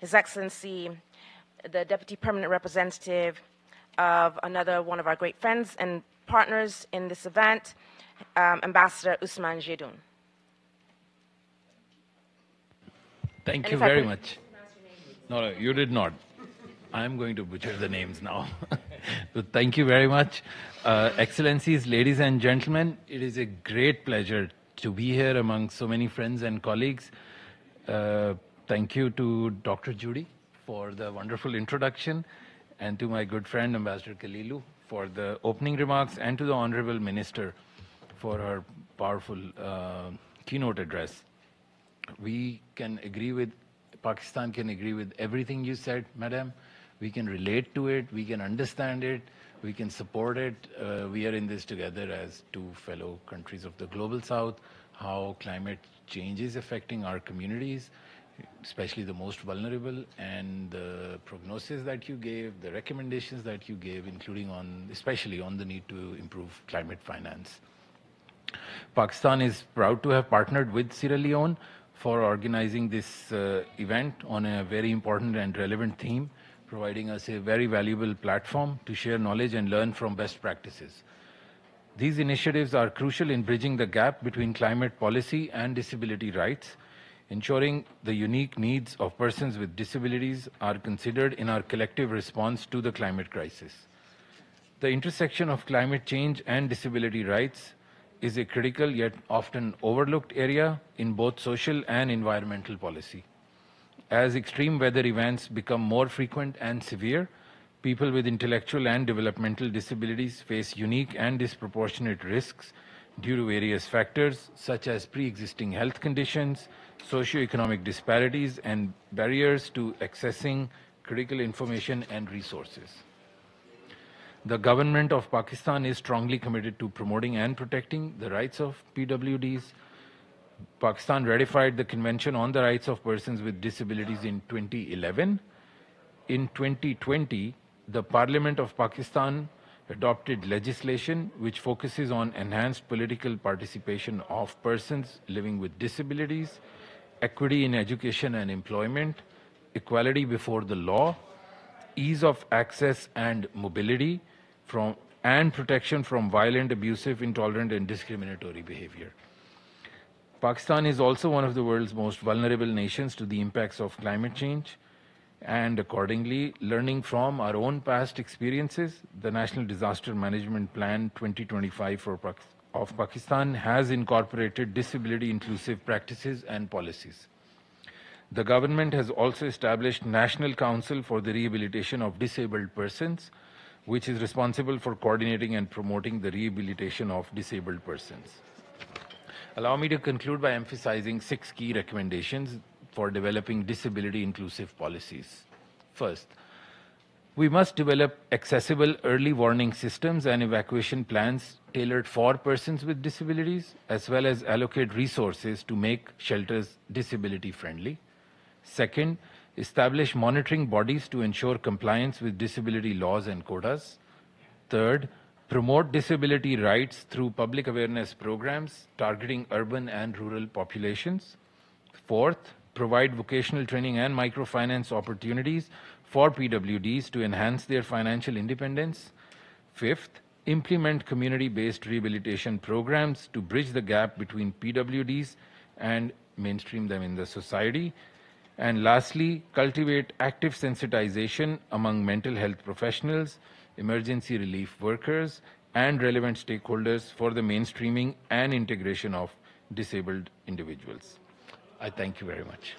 His Excellency, the Deputy Permanent Representative of another one of our great friends and partners in this event, Ambassador Ousmane Djedoun. Thank you very much. No, you did not. I'm going to butcher the names now. But thank you very much. Excellencies, ladies and gentlemen, it is a great pleasure to be here among so many friends and colleagues. Thank you to Dr. Judy for the wonderful introduction, and to my good friend Ambassador Kalilu for the opening remarks, and to the Honorable Minister for her powerful keynote address. Pakistan can agree with everything you said, Madam. We can relate to it, we can understand it, we can support it. We are in this together as two fellow countries of the Global South, how climate change is affecting our communities, especially the most vulnerable, and the prognosis that you gave, the recommendations that you gave, including especially on the need to improve climate finance. Pakistan is proud to have partnered with Sierra Leone for organizing this event on a very important and relevant theme, providing us a very valuable platform to share knowledge and learn from best practices. These initiatives are crucial in bridging the gap between climate policy and disability rights, ensuring the unique needs of persons with disabilities are considered in our collective response to the climate crisis. The intersection of climate change and disability rights is a critical yet often overlooked area in both social and environmental policy. As extreme weather events become more frequent and severe, people with intellectual and developmental disabilities face unique and disproportionate risks due to various factors such as pre-existing health conditions, socioeconomic disparities, and barriers to accessing critical information and resources. The government of Pakistan is strongly committed to promoting and protecting the rights of PWDs. Pakistan ratified the Convention on the Rights of Persons with Disabilities in 2011. In 2020, the Parliament of Pakistan adopted legislation which focuses on enhanced political participation of persons living with disabilities, equity in education and employment, equality before the law, ease of access and mobility, and protection from violent, abusive, intolerant, and discriminatory behavior. Pakistan is also one of the world's most vulnerable nations to the impacts of climate change, and accordingly, learning from our own past experiences, the National Disaster Management Plan 2025 of Pakistan has incorporated disability-inclusive practices and policies. The government has also established National Council for the Rehabilitation of Disabled Persons, which is responsible for coordinating and promoting the rehabilitation of disabled persons. Allow me to conclude by emphasizing 6 key recommendations for developing disability-inclusive policies. First, we must develop accessible early warning systems and evacuation plans tailored for persons with disabilities, as well as allocate resources to make shelters disability-friendly. Second, establish monitoring bodies to ensure compliance with disability laws and quotas. Third, promote disability rights through public awareness programs targeting urban and rural populations. Fourth, provide vocational training and microfinance opportunities for PWDs to enhance their financial independence. Fifth, implement community-based rehabilitation programs to bridge the gap between PWDs and mainstream them in the society. And lastly, cultivate active sensitization among mental health professionals, emergency relief workers, and relevant stakeholders for the mainstreaming and integration of disabled individuals. I thank you very much.